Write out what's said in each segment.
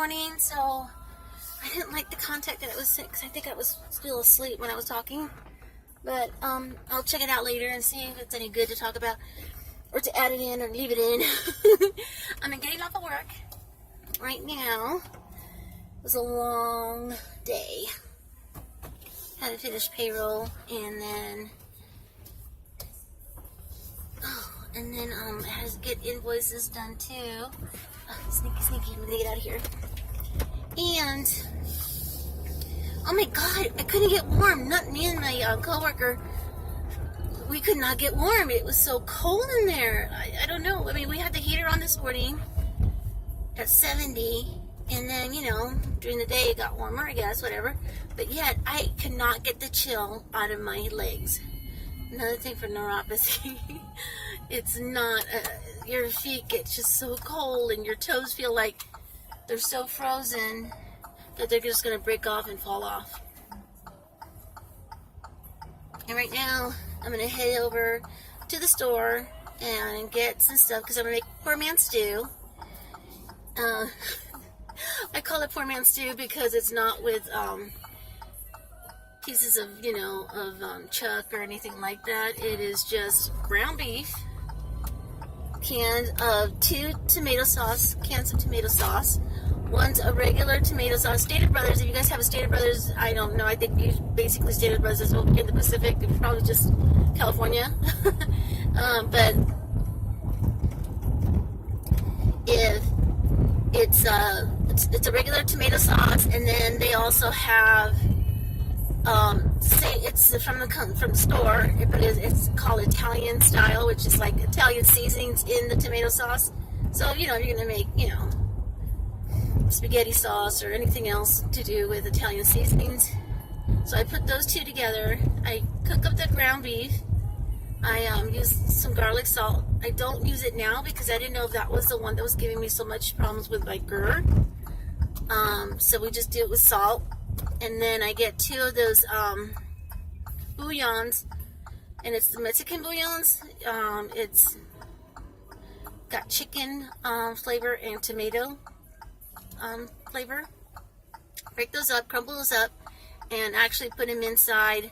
morning, so I didn't like the contact that it was sent because I think I was still asleep when I was talking. But I'll check it out later and see if it's any good to talk about or to add it in or leave it in. I'm getting off of work right now. It was a long day. Had to finish payroll and then I had to get invoices done too. Oh, sneaky, I'm gonna get out of here. And oh my god, I couldn't get warm. Not me and my coworker. We could not get warm. It was so cold in there. I don't know. I mean, we had the heater on this morning at 70, and then, you know, during the day it got warmer, I guess, whatever. But yet, I could not get the chill out of my legs. Another thing for neuropathy. It's not, your feet get just so cold, and your toes feel like they're so frozen that they're just going to break off and fall off. And right now, I'm going to head over to the store and get some stuff because I'm going to make poor man stew. I call it poor man stew because it's not with pieces of, you know, of chuck or anything like that. It is just ground beef, cans of 2 tomato sauce, cans of tomato sauce. One's a regular tomato sauce. Stater Brothers, if you guys have a Stater Brothers, I don't know. I think you basically Stater Brothers is in the Pacific. It's probably just California. But if it's a regular tomato sauce, and then they also have it's from the store, but it's called Italian style, which is like Italian seasonings in the tomato sauce. So, you know, you're gonna make, you know, spaghetti sauce or anything else to do with Italian seasonings. So I put those two together. I cook up the ground beef. I use some garlic salt. I don't use it now because I didn't know if that was the one that was giving me so much problems with my GERD. So we just do it with salt. And then I get 2 of those bouillons, and it's the Mexican bouillons. It's got chicken flavor and tomato flavor. Break those up, crumble those up, and actually put them inside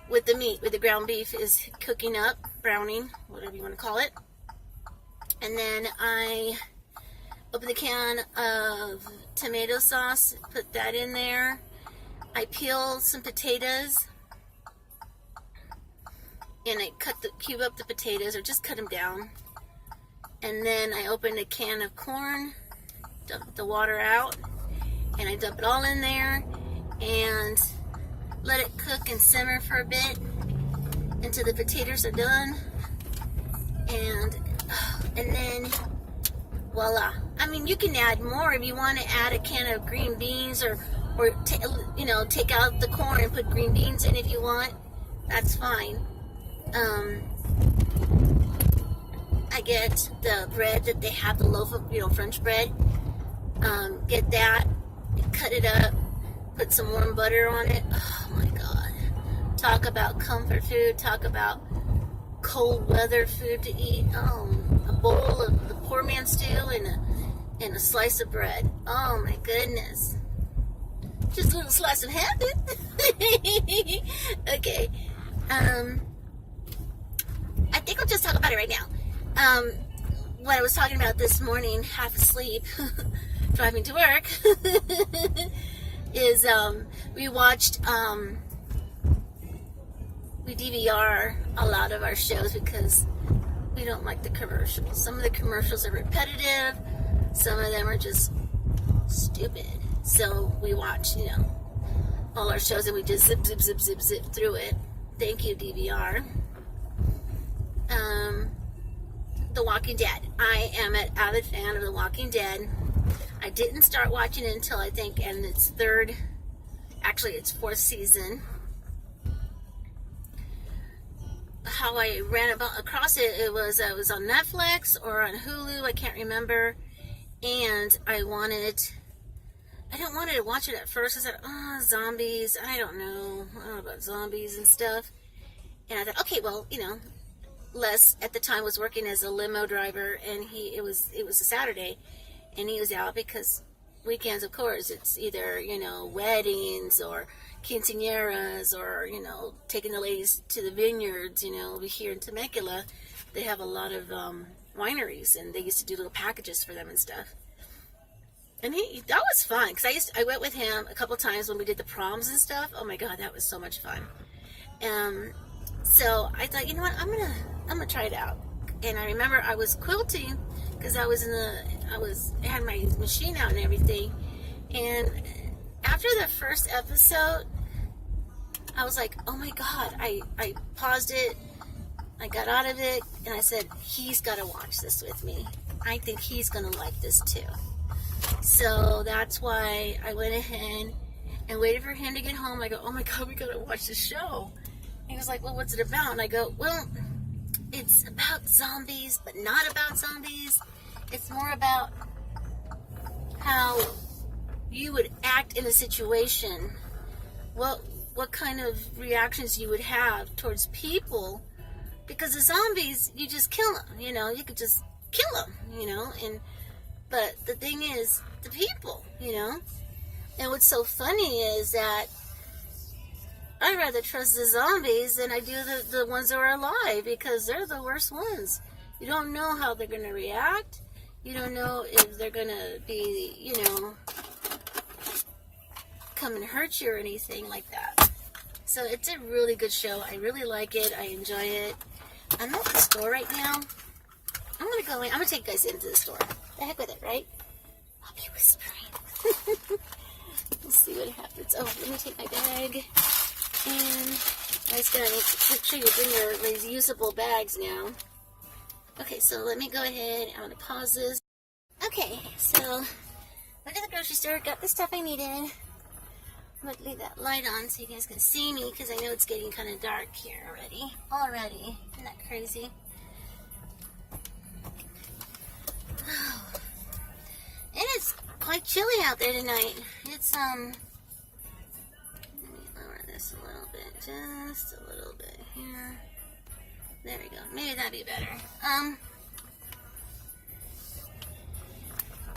with the meat, with the ground beef is cooking up, browning, whatever you want to call it. And then I open the can of tomato sauce, put that in there. I peel some potatoes, and I cube up the potatoes, or just cut them down. And then I open a can of corn, dump the water out, and I dump it all in there and let it cook and simmer for a bit until the potatoes are done. And then voila. I mean, you can add more if you want to add a can of green beans, or you know, take out the corn and put green beans in if you want. That's fine. I get the bread that they have, the loaf of, you know, French bread. Get that, cut it up, put some warm butter on it. Oh my god. Talk about comfort food, talk about cold weather food to eat. A bowl of the poor man stew and a slice of bread. Oh my goodness. Just a little slice of heaven. Okay. I think I'll just talk about it right now. What I was talking about this morning, half asleep, driving to work, is we watched, we DVR a lot of our shows because we don't like the commercials. Some of the commercials are repetitive, some of them are just stupid. So we watch, you know, all our shows, and we just zip through it. Thank you, DVR. The Walking Dead. I am an avid fan of The Walking Dead. I didn't start watching it until I think in its 4th season. How I ran across it, it was on Netflix or on Hulu, I can't remember. And I didn't want to watch it at first. I said, zombies, I don't know about zombies and stuff. And I thought, okay, well, you know, Les at the time was working as a limo driver, and it was a Saturday, and he was out because weekends, of course, it's either, you know, weddings or quinceañeras or, you know, taking the ladies to the vineyards, you know, over here in Temecula. They have a lot of wineries, and they used to do little packages for them and stuff. And that was fun, because I went with him a couple times when we did the proms and stuff. Oh my God, that was so much fun. So I thought, you know what, I'm gonna try it out. And I remember I was quilting, because I had my machine out and everything. And after the first episode, I was like, oh my God, I paused it, I got out of it, and I said, he's got to watch this with me. I think he's going to like this too. So that's why I went ahead and waited for him to get home. I go, oh my God, we got to watch the show. And he was like, well, what's it about? And I go, well, it's about zombies, but not about zombies. It's more about how you would act in a situation. What kind of reactions you would have towards people. Because the zombies, you just kill them, you know, you could just kill them, you know, but the thing is, the people, you know, and what's so funny is that I'd rather trust the zombies than I do the ones that are alive, because they're the worst ones. You don't know how they're going to react, you don't know if they're going to be, you know, come and hurt you or anything like that. So it's a really good show. I really like it. I enjoy it. I'm at the store right now. I'm going to go in. I'm going to take you guys into the store. The heck with it, right? I'll be whispering. Let's see what happens. Oh, let me take my bag. And I was going to make sure you bring your usable bags now. Okay, so let me go ahead. I'm going to pause this. Okay, so went to the grocery store. Got the stuff I needed. I'm going to leave that light on so you guys can see me, because I know it's getting kind of dark here already. Isn't that crazy? Oh. And it's quite chilly out there tonight. It's, let me lower this a little bit. Just a little bit here. There we go. Maybe that'd be better.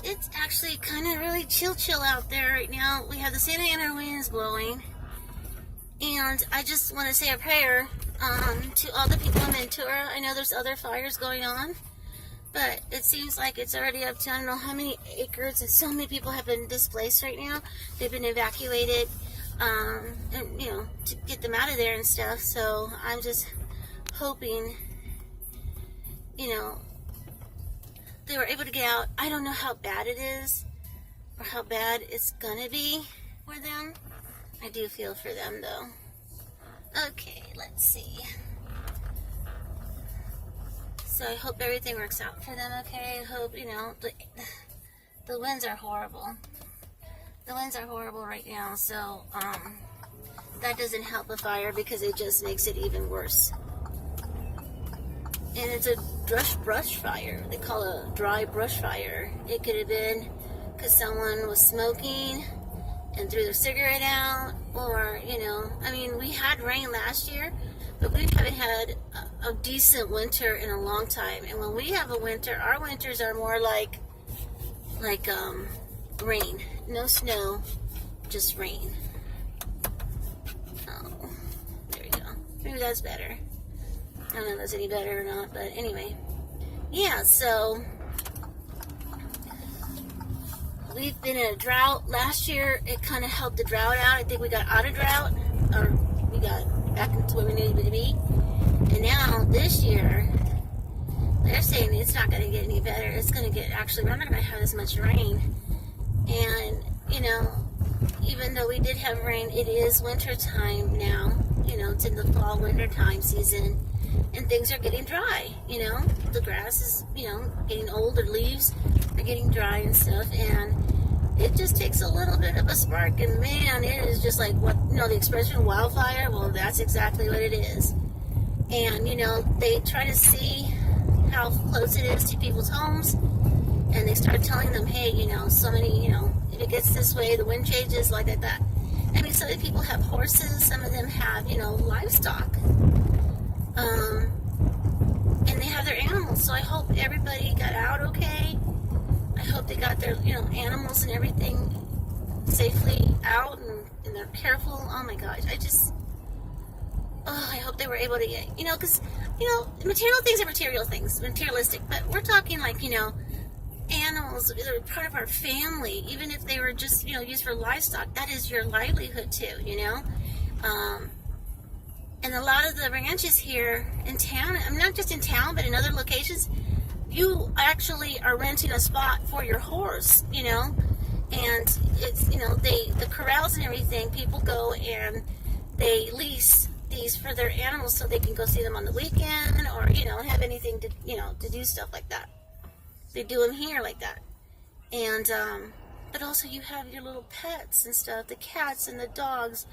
It's actually kind of really chill out there right now. We have the Santa Ana winds blowing. And I just want to say a prayer to all the people in Ventura. I know there's other fires going on, but it seems like it's already up to, I don't know how many acres, and so many people have been displaced right now. They've been evacuated, and, you know, to get them out of there and stuff. So I'm just hoping, you know, they were able to get out. I don't know how bad it is or how bad it's gonna be for them. I do feel for them though. Okay, let's see. So I hope everything works out for them, okay? I hope, you know, the winds are horrible. The winds are horrible right now, so that doesn't help the fire, because it just makes it even worse. And it's a brush fire. They call it a dry brush fire. It could have been because someone was smoking and threw their cigarette out, or, you know, I mean, we had rain last year, but we haven't had a decent winter in a long time. And when we have a winter, our winters are more like rain. No snow, just rain. Oh, there we go. Maybe that's better. I don't know if that's any better or not, but anyway. Yeah, so we've been in a drought. Last year, it kind of helped the drought out. I think we got out of drought, or we got back into where we needed to be. And now, this year, they're saying it's not going to get any better. It's going to get, actually, we're not going to have as much rain. And, you know, even though we did have rain, it is winter time now. You know, it's in the fall, winter time season. And things are getting dry, you know. The grass is, you know, getting old, or leaves are getting dry and stuff. And it just takes a little bit of a spark. And man, it is just like, what, you know, the expression wildfire? Well, that's exactly what it is. And, you know, they try to see how close it is to people's homes. And they start telling them, hey, you know, so many, you know, if it gets this way, the wind changes, like that. I mean, some of the people have horses. Some of them have, you know, livestock. And they have their animals, so I hope everybody got out okay. I hope they got their, animals and everything safely out and they're careful. Oh my gosh, I hope they were able to get, because, material things are material things, materialistic, but we're talking like, animals that are part of our family, even if they were just, used for livestock. That is your livelihood too, and a lot of the ranches here in town, I'm not just in town, but in other locations, you actually are renting a spot for your horse, and it's, the corrals and everything, people go and they lease these for their animals so they can go see them on the weekend or, have anything to, to do stuff like that. They do them here like that. And, but also you have your little pets and stuff, the cats and the dogs.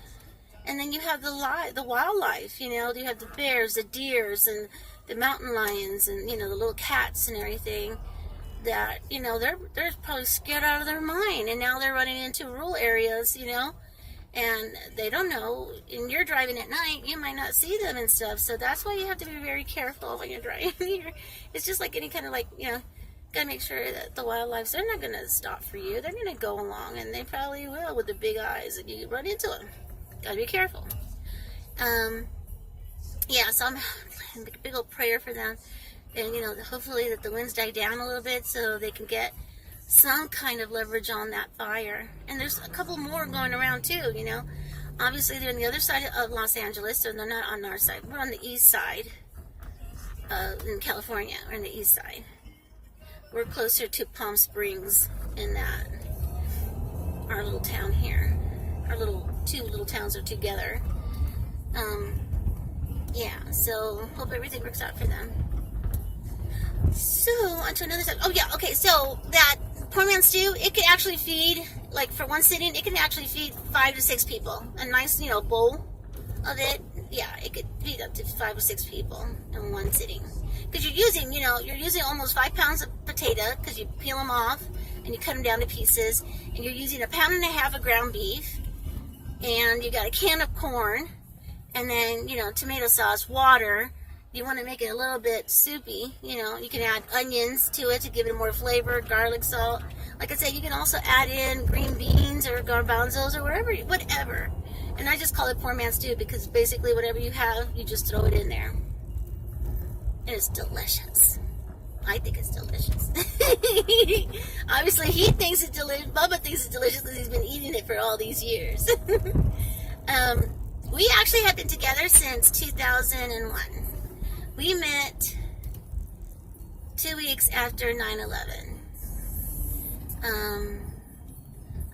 And then you have the wildlife, you have the bears, the deers, and the mountain lions, and, the little cats and everything that, they're probably scared out of their mind. And now they're running into rural areas, and they don't know, and you're driving at night, you might not see them and stuff. So that's why you have to be very careful when you're driving here. It's just like any kind of gotta make sure that the wildlife, they're not gonna stop for you. They're gonna go along, and they probably will with the big eyes, and you run into them. Gotta be careful. So I'm making a big old prayer for them, and hopefully that the winds die down a little bit so they can get some kind of leverage on that fire. And there's a couple more going around too. Obviously they're on the other side of Los Angeles, so they're not on our side. We're on the east side in California. We're on the east side. We're closer to Palm Springs in that our little town here. Our two little towns are together. So hope everything works out for them. So on to another side. Oh yeah, okay, so that poor man stew, it could actually feed, like for one sitting, it can actually feed 5 to 6 people. A nice, bowl of it, yeah, it could feed up to 5 or 6 people in one sitting. Because you're using almost 5 pounds of potato, because you peel them off and you cut them down to pieces, and you're using 1.5 pounds of ground beef, and you got a can of corn, and then, tomato sauce, water. You want to make it a little bit soupy, you can add onions to it to give it more flavor, garlic, salt. Like I said, you can also add in green beans or garbanzos or whatever. And I just call it poor man's stew because basically whatever you have, you just throw it in there. And it's delicious. I think it's delicious. Obviously, he thinks it's delicious. Bubba thinks it's delicious because he's been eating it for all these years. We actually have been together since 2001. We met 2 weeks after 9/11.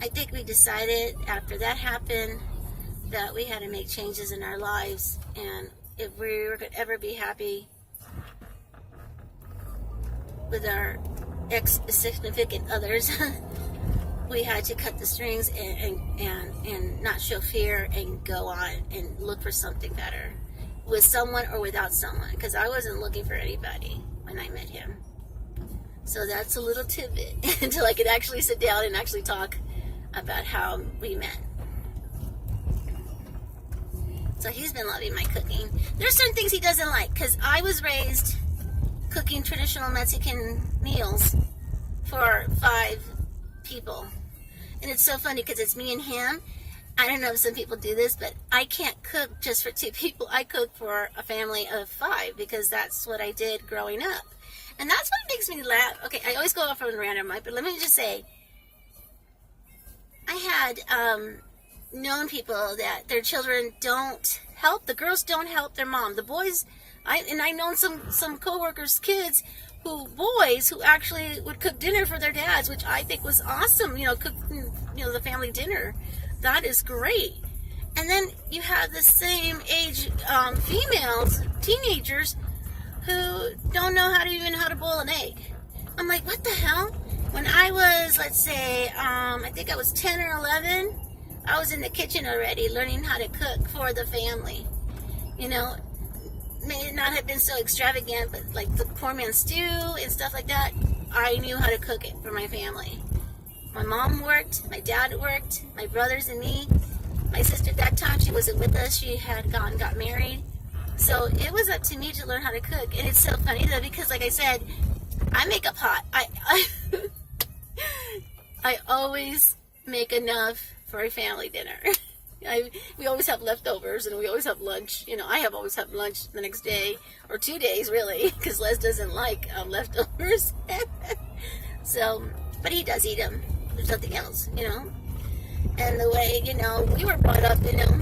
I think we decided after that happened that we had to make changes in our lives, and if we were going to ever be happy with our ex-significant others, we had to cut the strings and not show fear and go on and look for something better with someone or without someone, because I wasn't looking for anybody when I met him. So that's a little tidbit until I could actually sit down and actually talk about how we met. So he's been loving my cooking. There's certain things he doesn't like, because I was raised cooking traditional Mexican meals for 5 people. And it's so funny because it's me and him. I don't know if some people do this, but I can't cook just for 2 people. I cook for a family of 5 because that's what I did growing up. And that's what makes me laugh. Okay, I always go off on a random mic, but let me just say, I had known people that their children don't help. The girls don't help their mom. The boys, I known some coworkers' kids boys who actually would cook dinner for their dads, which I think was awesome. Cooking, the family dinner. That is great. And then you have the same age females, teenagers, who don't know how to boil an egg. I'm like, what the hell? When I was, let's say, I think I was 10 or 11, I was in the kitchen already learning how to cook for the family. May not have been so extravagant, but like the poor man's stew and stuff like that, I knew how to cook it for my family. My mom worked, my dad worked, my brothers and me. My sister at that time, she wasn't with us. She had got married. So it was up to me to learn how to cook. And it's so funny though, because like I said, I make a pot. I always make enough for a family dinner. We always have leftovers, and we always have lunch. You know, I always have lunch the next day, or 2 days, really, because Les doesn't like leftovers. So, but he does eat them. There's nothing else, you know. And the way, you know, we were brought up, you know,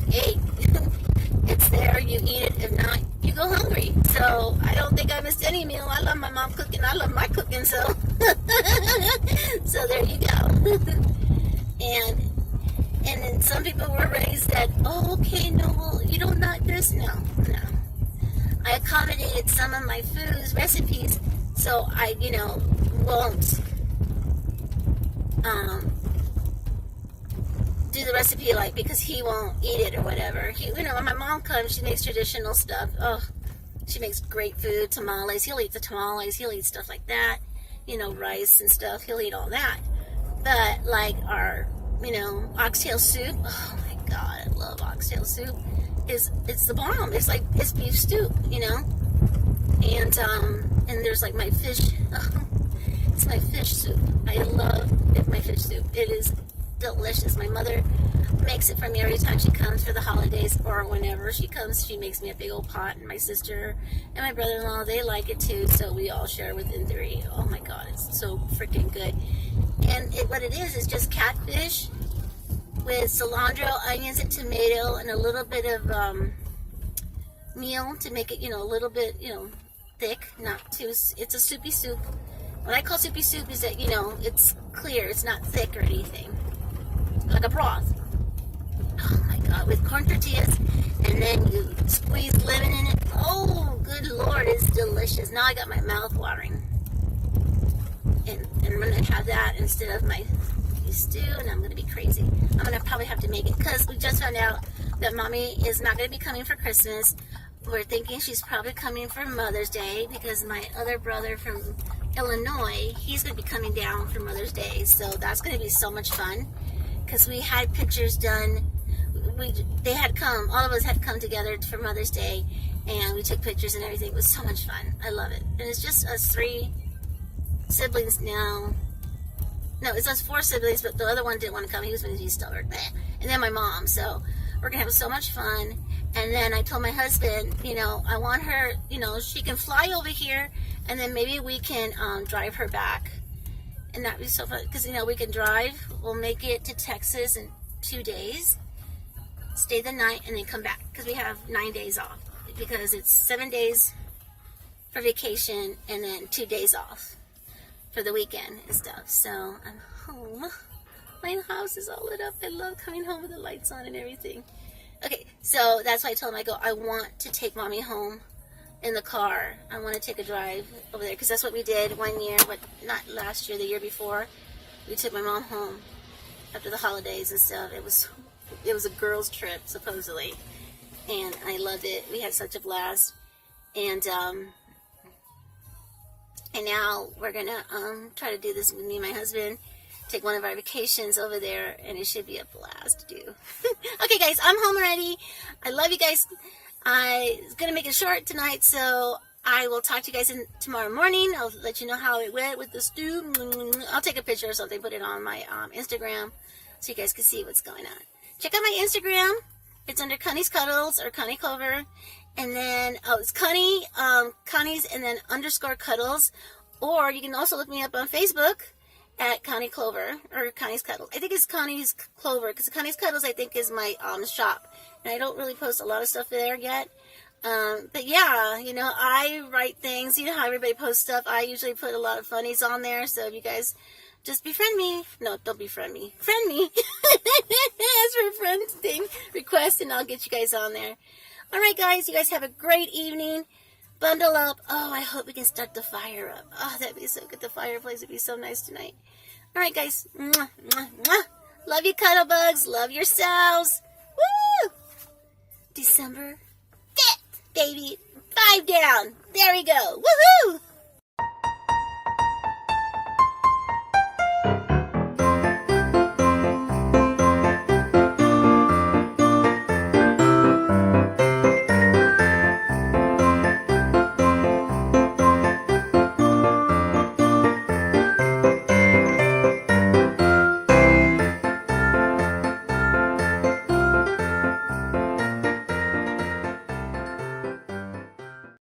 hey, it's there, you eat it. If not, you go hungry. So I don't think I missed any meal. I love my mom cooking. I love my cooking. So, so there you go. And then some people were raised that, oh, okay, no, well, you don't not this. No. I accommodated some of my foods, recipes, so I, you know, won't do the recipe like because he won't eat it or whatever. He, you know, when my mom comes, she makes traditional stuff. Oh, she makes great food, tamales. He'll eat the tamales. He'll eat stuff like that. You know, rice and stuff. He'll eat all that. But like our, you know, oxtail soup. Oh my God, I love oxtail soup. It's the bomb. It's like it's beef stew, you know. And there's like my fish. It's my fish soup. I love my fish soup. It is delicious. My mother makes it for me every time she comes for the holidays, or whenever she comes, she makes me a big old pot. And my sister and my brother-in-law, they like it too, so we all share within 3. Oh my God, it's so freaking good. And what it is just catfish with cilantro, onions, and tomato, and a little bit of meal to make it, you know, a little bit, you know, thick, not too. It's a soupy soup. What I call soupy soup is that, you know, it's clear, it's not thick or anything, like a broth. Oh my God, with corn tortillas, and then you squeeze lemon in it. Oh, good Lord, it's delicious. Now I got my mouth watering. And I'm going to have that instead of my stew, and I'm going to be crazy. I'm going to probably have to make it, because we just found out that Mommy is not going to be coming for Christmas. We're thinking she's probably coming for Mother's Day, because my other brother from Illinois, he's going to be coming down for Mother's Day. So that's going to be so much fun, because we had pictures done. They had come, all of us had come together for Mother's Day, and we took pictures and everything. It was so much fun. I love it. And it's just us 3 siblings now. No, it's us 4 siblings, but the other one didn't want to come. He was going to be stubborn. And then my mom. So we're going to have so much fun. And then I told my husband, you know, I want her, you know, she can fly over here, and then maybe we can drive her back. And that'd be so fun, because, you know, we can drive. We'll make it to Texas in 2 days, stay the night, and then come back, because we have 9 days off, because it's 7 days for vacation and then 2 days off for the weekend and stuff. So I'm home. My house is all lit up. I love coming home with the lights on and everything. Okay, so that's why I told him, I want to take Mommy home in the car. I want to take a drive over there, because that's what we did one year, but not last year, the year before. We took my mom home after the holidays and stuff. It was a girls' trip, supposedly, and I loved it. We had such a blast. And now we're gonna try to do this with me and my husband. Take one of our vacations over there, and it should be a blast to do. Okay, guys, I'm home already. I love you guys. I was gonna make it short tonight, so I will talk to you guys tomorrow morning. I'll let you know how it went with the stew. I'll take a picture or something, put it on my Instagram, so you guys can see what's going on. Check out my Instagram. It's under Connie's Cuddles or Connie Clover. And then, it's Connie, Connie's, and then _Cuddles. Or you can also look me up on Facebook at Connie Clover, or Connie's Cuddles. I think it's Connie's Clover, because Connie's Cuddles, I think, is my shop. And I don't really post a lot of stuff there yet. But yeah, you know, I write things. You know how everybody posts stuff? I usually put a lot of funnies on there. So if you guys just befriend me. No, don't befriend me. Friend me. Ask for a friend thing, request, and I'll get you guys on there. All right, guys. You guys have a great evening. Bundle up. Oh, I hope we can start the fire up. Oh, that'd be so good. The fireplace would be so nice tonight. All right, guys. Mwah, mwah, mwah. Love you, Cuddlebugs. Love yourselves. Woo! December 5th, baby. 5 down. There we go. Woohoo!